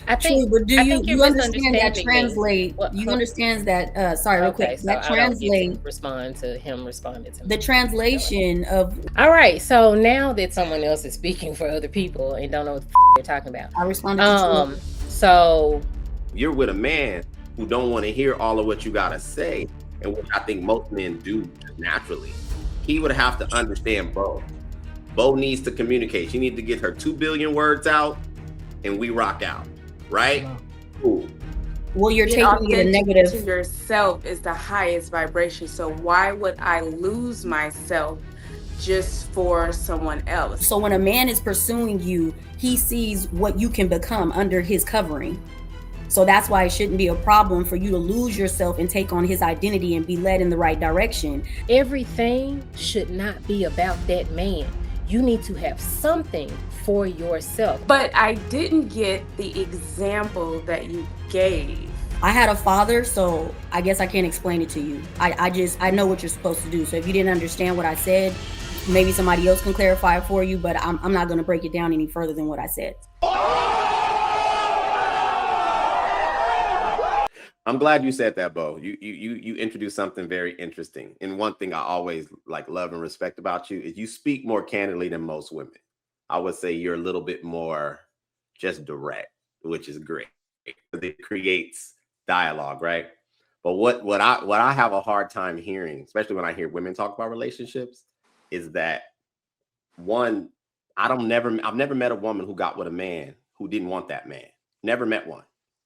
I True, think but do I you think you're you understand that misunderstanding me. translate? What? You understands that? Sorry, real quick. Okay, so That I don't get to translate respond to him responding to the me. Go ahead. translation of. All right, so now that someone else is speaking for other people and don't know what the they're talking about, I responded to True. so You're with a man who don't want to hear all of what you got to say, and what I think most men do just naturally. He would have to understand Bo. Bo needs to communicate. She needs to get her 2 billion words out, and we rock out. Right? Cool. Well, you're Being taking it a authentic to negative. yourself is the highest vibration. So why would I lose myself just for someone else? So when a man is pursuing you, he sees what you can become under his covering. So that's why it shouldn't be a problem for you to lose yourself and take on his identity and be led in the right direction. everything should not be about that man. You need to have something for yourself. But I didn't get the example that you gave. I had a father, so I guess I can't explain it to you. I know what you're supposed to do. So if you didn't understand what I said, maybe somebody else can clarify it for you, but I'm not going to break it down any further than what I said. I'm glad you said that, Bo. You introduced something very interesting. And one thing I always like love and respect about you is you speak more candidly than most women. I would say you're a little bit more just direct, which is great. It creates dialogue, right? But what I have a hard time hearing, especially when I hear women talk about relationships, is that one, I've never met a woman who got with a man who didn't want that man. Never met one.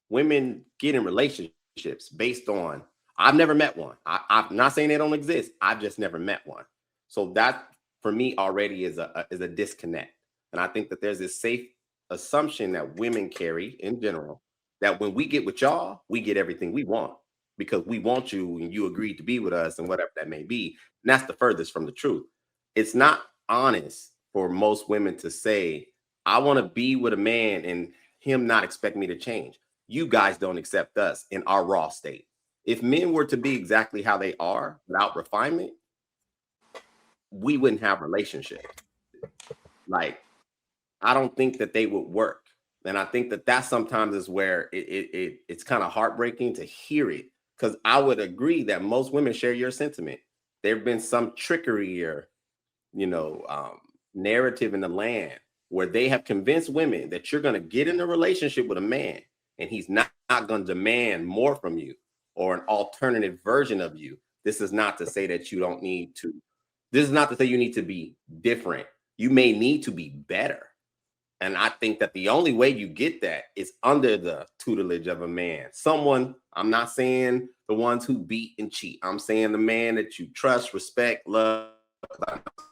Women get in relationships based on, I've never met one. I'm not saying they don't exist. I've just never met one. So that for me already is a disconnect. And I think that there's this safe assumption that women carry in general that when we get with y'all, we get everything we want because we want you and you agreed to be with us and whatever that may be. And that's the furthest from the truth. It's not honest for most women to say, I want to be with a man and him not expect me to change. You guys don't accept us in our raw state. If men were to be exactly how they are without refinement, we wouldn't have relationships. Like, I don't think that they would work. And I think that that sometimes is where it's kind of heartbreaking to hear it. Because I would agree that most women share your sentiment. There have been some trickery or, you know, narrative in the land where they have convinced women that you're going to get in a relationship with a man and he's not going to demand more from you or an alternative version of you. This is not to say that you don't need to. This is not to say you need to be different. You may need to be better. And I think that the only way you get that is under the tutelage of a man. Someone, I'm not saying the ones who beat and cheat. I'm saying the man that you trust, respect, love.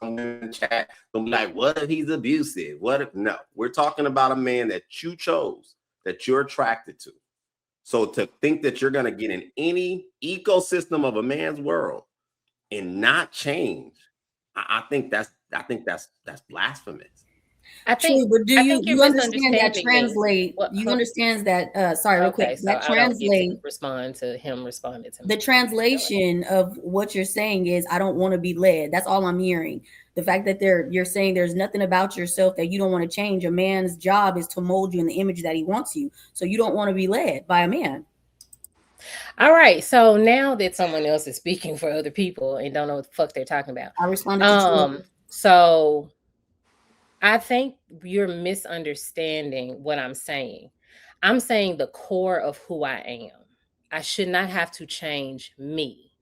Some women in the chat gonna be like, what if he's abusive? What if no? We're talking about a man that you chose, that you're attracted to. So to think that you're gonna get in any ecosystem of a man's world and not change, I think that's blasphemous. I True, think but do I you think you're you understand that misunderstanding me. translate? What? You understands that? Sorry, real quick. Okay, so That I don't get to translate respond to him responding to the me. Go ahead. translation of what you're saying is I don't want to be led. That's all I'm hearing. The fact that you're saying there's nothing about yourself that you don't want to change. A man's job is to mold you in the image that he wants you. So you don't want to be led by a man. All right, so now that someone else is speaking for other people and don't know what the fuck they're talking about, I responded to True. so I think you're misunderstanding what I'm saying. I'm saying the core of who I am. I should not have to change me.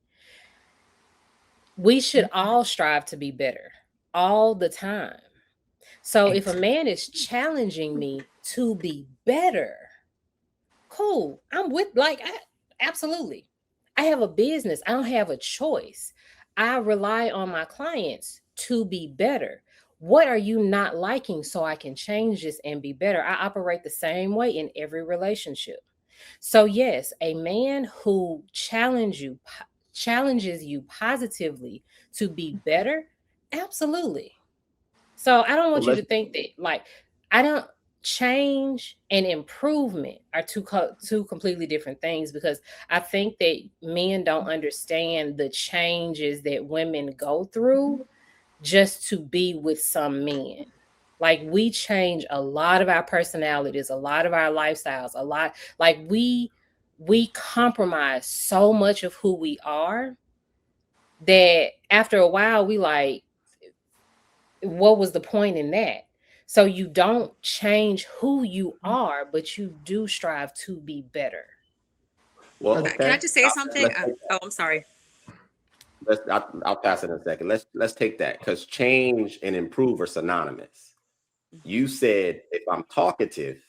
We should all strive to be better all the time. So if a man is challenging me to be better, cool. I'm with absolutely. I have a business. I don't have a choice. I rely on my clients to be better. What are you not liking so I can change this and be better? I operate the same way in every relationship. So yes, a man who challenges you positively to be better, absolutely. So I don't Well, want you let's to think that I don't change and improvement are two completely different things because I think that men don't understand the changes that women go through just to be with some men. Like we change a lot of our personalities, a lot of our lifestyles, a lot like we compromise so much of who we are that after a while we like, what was the point in that? So you don't change who you are, but you do strive to be better. Well, Can I okay. just say something? Oh, I'm sorry. I'll pass it in a second. Let's take that because change and improve are synonymous. You said if I'm talkative,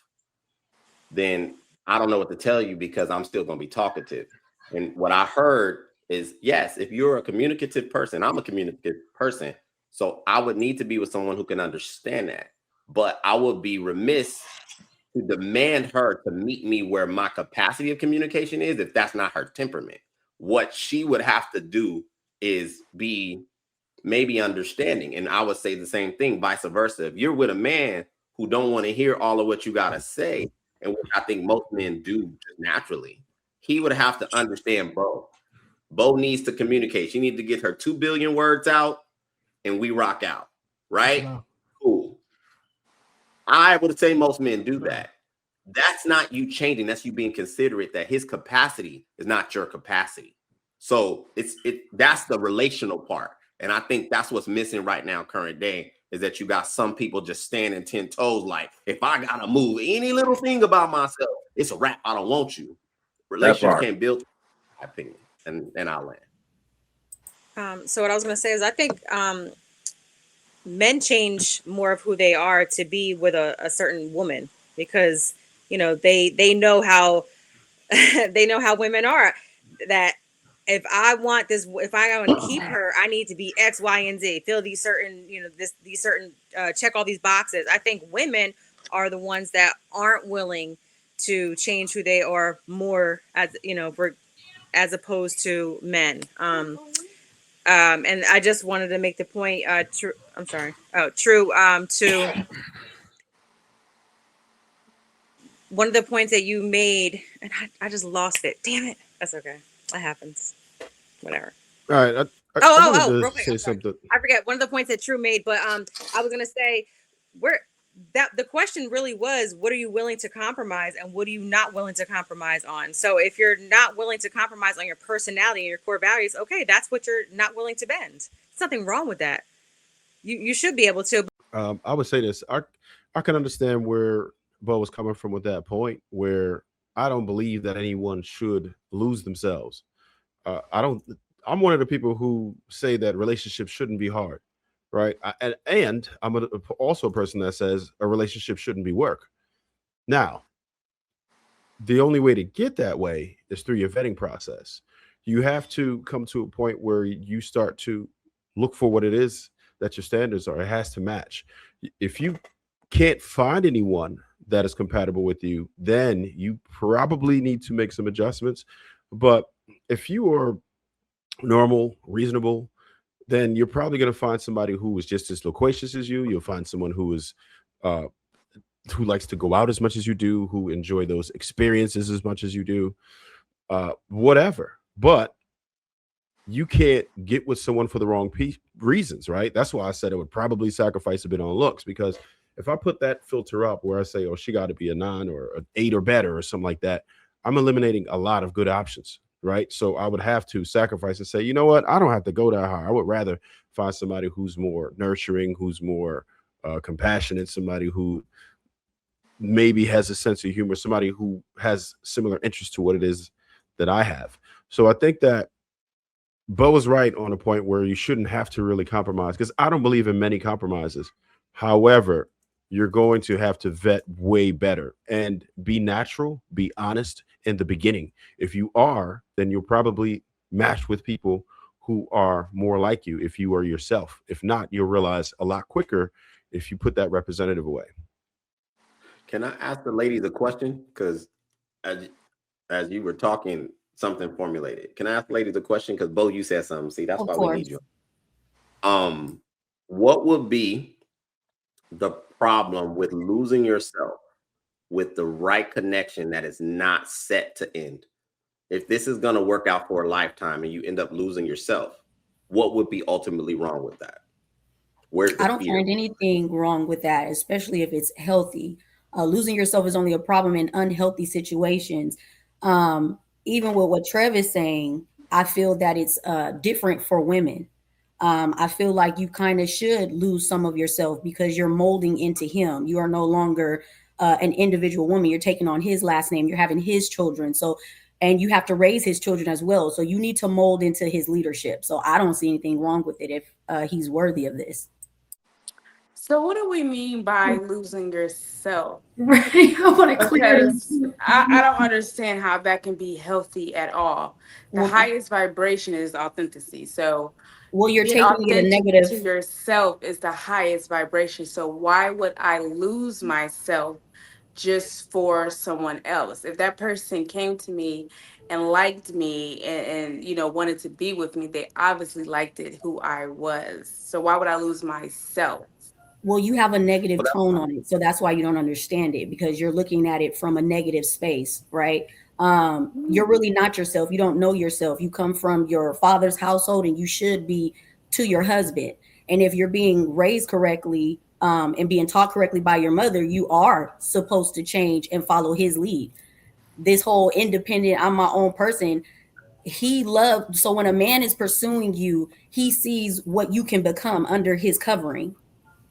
then I don't know what to tell you because I'm still going to be talkative. And what I heard is yes, if you're a communicative person, I'm a communicative person. So I would need to be with someone who can understand that. But I would be remiss to demand her to meet me where my capacity of communication is if that's not her temperament. What she would have to do is be maybe understanding. And I would say the same thing, vice versa. If you're with a man who don't want to hear all of what you got to say, and what I think most men do just naturally, he would have to understand Bo. Bo needs to communicate. She needs to get her 2 billion words out and we rock out. Right? Cool. I would say most men do that. That's not you changing. That's you being considerate that his capacity is not your capacity. So that's the relational part. And I think that's what's missing right now, current day, is that you got some people just standing 10 toes like, if I gotta move any little thing about myself, it's a wrap. I don't want you. Relationships can't build, my opinion. And I'll land. So what I was going to say is I think men change more of who they are to be with a certain woman because they know how they know how women are, that if I want this, if I want to keep her, I need to be X, Y, and Z, fill these certain, these certain, check all these boxes. I think women are the ones that aren't willing to change who they are more, as as opposed to men. And I just wanted to make the point, true. I'm sorry. Oh, true. To one of the points that you made, and I just lost it. Damn it. That's okay. That happens. Whatever. All right. I wanted to real quick. say something. I forget one of the points that True made, but I was gonna say the question really was, what are you willing to compromise and what are you not willing to compromise on? So if you're not willing to compromise on your personality and your core values, okay, that's what you're not willing to bend. There's nothing wrong with that. You should be able to. I would say this. I can understand where Bo was coming from with that point, where I don't believe that anyone should lose themselves. I don't. I'm one of the people who say that relationships shouldn't be hard, right? And I'm also a person that says a relationship shouldn't be work. Now, the only way to get that way is through your vetting process. You have to come to a point where you start to look for what it is that your standards are. It has to match. If you can't find anyone that is compatible with you, then you probably need to make some adjustments. But if you are normal, reasonable, then you're probably going to find somebody who is just as loquacious as you. You'll find someone who is uh, who likes to go out as much as you do, who enjoy those experiences as much as you do, whatever. But you can't get with someone for the wrong reasons, right? That's why I said it would probably sacrifice a bit on looks, because if I put that filter up where I say, oh, she got to be a 9 or an 8 or better or something like that, I'm eliminating a lot of good options, right? So I would have to sacrifice and say, you know what? I don't have to go that high. I would rather find somebody who's more nurturing, who's more compassionate, somebody who maybe has a sense of humor, somebody who has similar interests to what it is that I have. So I think that Bo is right on a point where you shouldn't have to really compromise, because I don't believe in many compromises. However, you're going to have to vet way better and be natural, be honest in the beginning. If you are, then you'll probably match with people who are more like you if you are yourself. If not, you'll realize a lot quicker if you put that representative away. Can I ask the ladies a question? Because as you were talking, something formulated. Can I ask the ladies a question? Because Bo, you said something. See, that's Of why course. we need you. What would be the problem with losing yourself with the right connection that is not set to end? If this is going to work out for a lifetime and you end up losing yourself, what would be ultimately wrong with that? Where's the I don't fear? find anything wrong with that, especially if it's healthy. Losing yourself is only a problem in unhealthy situations. Even with what Trev is saying, I feel that it's different for women. I feel like you kind of should lose some of yourself because you're molding into him. You are no longer an individual woman. You're taking on his last name. You're having his children. So, and you have to raise his children as well. So you need to mold into his leadership. So I don't see anything wrong with it if he's worthy of this. So what do we mean by losing yourself? Right. I want to clear it up. Because I don't understand how that can be healthy at all. The Well, highest vibration is authenticity. So well, you're being taking it a authentic to negative. yourself is the highest vibration. So why would I lose myself just for someone else? If that person came to me and liked me and wanted to be with me, they obviously liked it who I was. So why would I lose myself? Well, you have a negative Well, tone on it, so that's why you don't understand it because you're looking at it from a negative space, right? You're really not yourself. You don't know yourself. You come from your father's household, and you should be to your husband. And if you're being raised correctly and being taught correctly by your mother, you are supposed to change and follow his lead. This whole independent, I'm my own person, he loved. So when a man is pursuing you, he sees what you can become under his covering.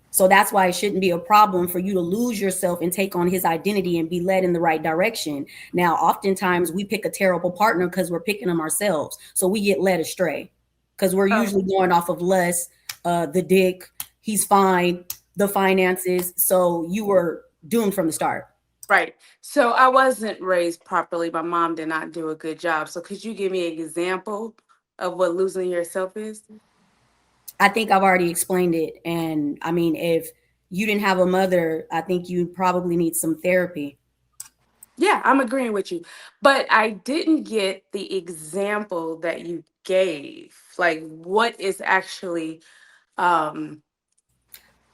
So that's why it shouldn't be a problem for you to lose yourself and take on his identity and be led in the right direction. Now, oftentimes we pick a terrible partner because we're picking them ourselves. So we get led astray because we're Oh, usually going off of less, the dick, he's fine, the finances. So you were doomed from the start. right. So I wasn't raised properly. My mom did not do a good job. So could you give me an example of what losing yourself is? I think I've already explained it. And I mean, if you didn't have a mother, I think you probably need some therapy. Yeah, I'm agreeing with you. But I didn't get the example that you gave. Like what is actually um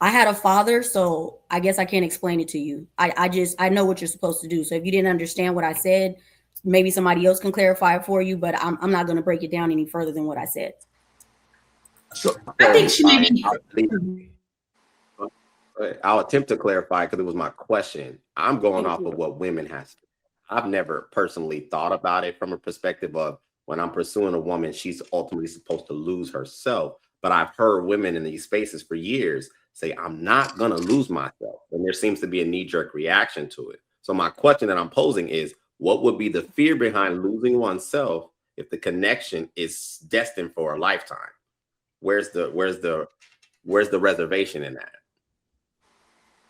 I had a father, so I guess I can't explain it to you. I know what you're supposed to do. So if you didn't understand what I said, maybe somebody else can clarify it for you, but I'm not going to break it down any further than what I said. I think So she may be. I'll attempt to clarify because it was my question. I'm going thank off of you. what women has. I've never personally thought about it from a perspective of when I'm pursuing a woman, she's ultimately supposed to lose herself. But I've heard women in these spaces for years say, I'm not going to lose myself. And there seems to be a knee jerk reaction to it. So, my question that I'm posing is what would be the fear behind losing oneself if the connection is destined for a lifetime? Where's the reservation in that?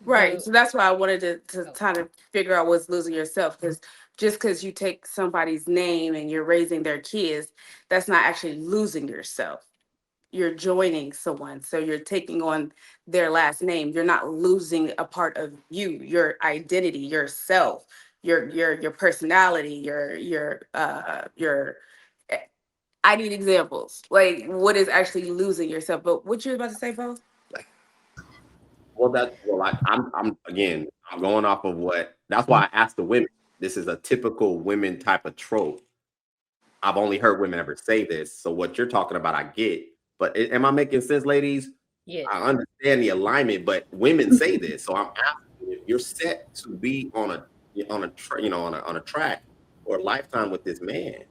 Right. The So that's why I wanted to kind of figure out what's losing yourself. Because just because you take somebody's name and you're raising their kids, that's not actually losing yourself. You're joining someone. So you're taking on their last name. You're not losing a part of you, your identity, yourself, your personality, your eh, I need examples. Like what is actually losing yourself. But what you're about to say, Bo? I'm again, I'm going off of what. That's why I asked the women. This is a typical women type of trope. I've only heard women ever say this. So what you're talking about, I get. But am I making sense, ladies? yes. I understand the alignment, but women say this. So I'm asking if you're set to be on a track or a lifetime with this man,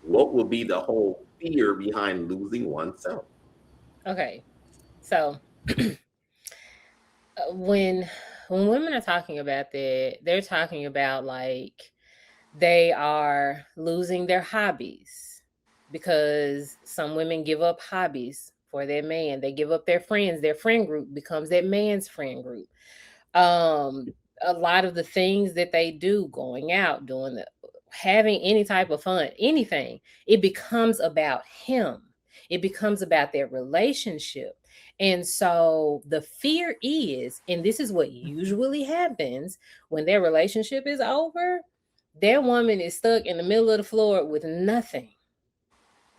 what will be the whole fear behind losing oneself? Okay. So when women are talking about that, they're talking about like they are losing their hobbies because some women give up hobbies for their man. They give up their friends. Their friend group becomes that man's friend group. Um, a lot of the things that they do, going out, doing the having any type of fun, anything, it becomes about him. It becomes about their relationship. And so the fear is, and this is what usually happens when their relationship is over, their woman is stuck in the middle of the floor with nothing.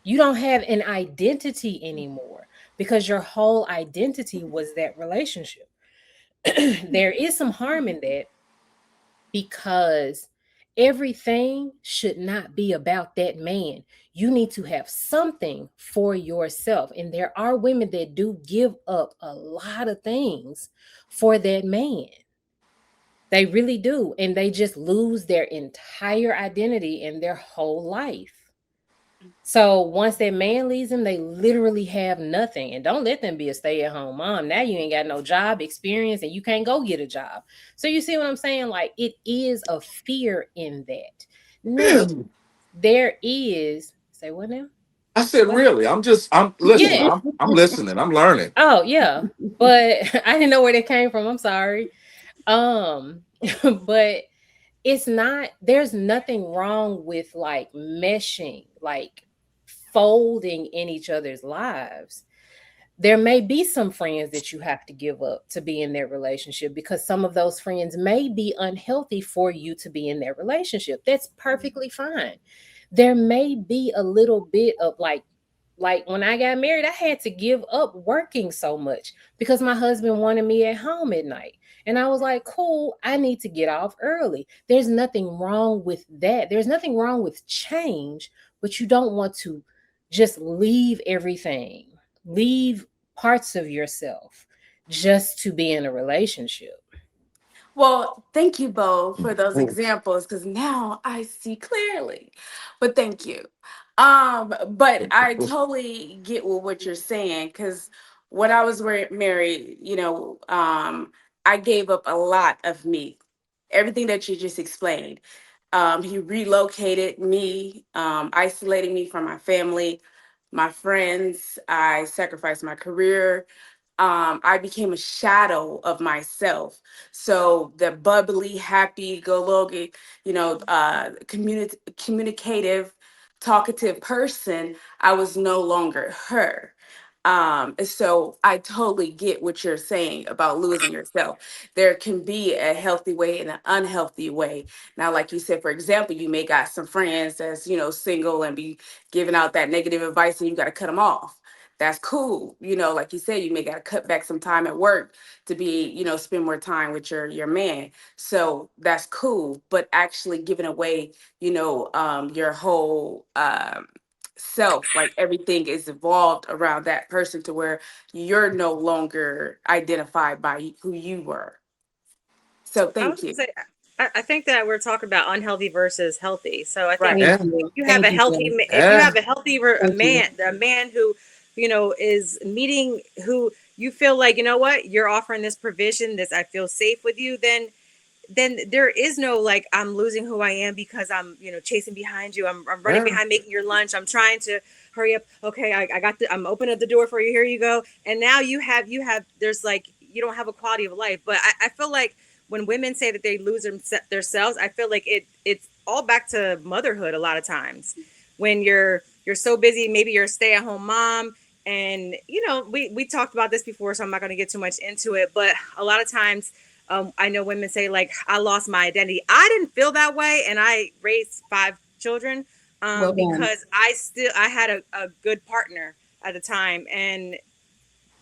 You don't have an identity anymore because your whole identity was that relationship. There is some harm in that because Everything should not be about that man. You need to have something for yourself. And there are women that do give up a lot of things for that man. They really do. And they just lose their entire identity and their whole life. So once that man leaves them, they literally have nothing. And don't let them be a stay-at-home mom. Now you ain't got no job experience and you can't go get a job. So you see what I'm saying? Like, it is a fear in that. Now, Really? there is, say what now? I said, What? really? I'm listen. Yeah. I'm listening. I'm learning. Oh, yeah. But I didn't know where that came from. I'm sorry. Um, but it's not, there's nothing wrong with like meshing, like folding in each other's lives. There may be some friends that you have to give up to be in their relationship because some of those friends may be unhealthy for you to be in their relationship. That's perfectly fine. There may be a little bit of like when I got married, I had to give up working so much because my husband wanted me at home at night. And I was like, cool, I need to get off early. There's nothing wrong with that. There's nothing wrong with change, but you don't want to just leave everything, leave parts of yourself just to be in a relationship. Well, thank you, Bo, for those examples because now I see clearly. But thank you. But I totally get what you're saying because when I was married, I gave up a lot of me, everything that you just explained. He relocated me, isolating me from my family, my friends. I sacrificed my career. I became a shadow of myself. So the bubbly, happy, go lucky, communicative, talkative person, I was no longer her. So I totally get what you're saying about losing yourself. There can be a healthy way and an unhealthy way. Now, like you said, for example, you may got some friends that's, single and be giving out that negative advice and you got to cut them off. That's cool. Like you said, you may got to cut back some time at work to be, spend more time with your man. So that's cool. But actually giving away, your whole self, like everything is evolved around that person to where you're no longer identified by who you were. So I was thank gonna you. say, I think that we're talking about unhealthy versus healthy. So I think Right. if Thank Yeah. you. you have Thank a you, healthy, Jay. if you Yeah. have a healthy Thank you. a man who, is meeting who you feel like, you know what, you're offering this provision, this I feel safe with you, then there is no like I'm losing who I am because I'm chasing behind you. I'm running Yeah. behind making your lunch. I'm trying to hurry up. Okay, I got I'm opening up the door for you. Here you go. And now you have there's like you don't have a quality of life. But I feel like when women say that they lose themselves, I feel like it's all back to motherhood a lot of times. When you're so busy, maybe you're a stay at home mom. And we talked about this before, so I'm not going to get too much into it. But a lot of times I know women say like I lost my identity. I didn't feel that way, and I raised 5 children Well done. because I had a good partner at the time, and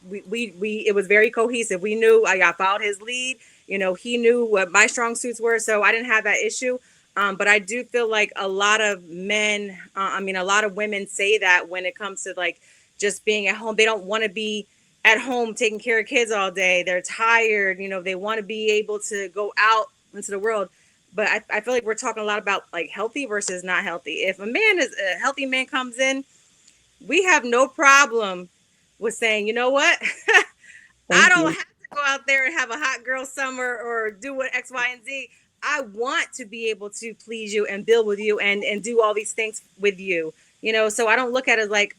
we it was very cohesive. We knew I followed his lead. He knew what my strong suits were, so I didn't have that issue. But I do feel like a lot of men, a lot of women say that when it comes to like just being at home, they don't want to be at home taking care of kids all day. They're tired. They want to be able to go out into the world. But I feel like we're talking a lot about like healthy versus not healthy. If a healthy man comes in, we have no problem with saying, you know what? I Thank don't you. have to go out there and have a hot girl summer or do what X, Y, and Z. I want to be able to please you and build with you and do all these things with you. So I don't look at it like,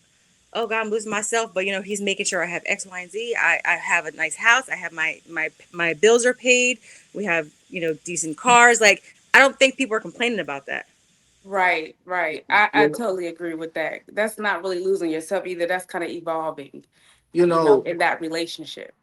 oh God, I'm losing myself. But he's making sure I have X, Y, and Z. I have a nice house. I have my bills are paid. We have, decent cars. Like I don't think people are complaining about that. Right, right. I You totally agree with that. That's not really losing yourself either. That's kind of evolving, you know, in that relationship.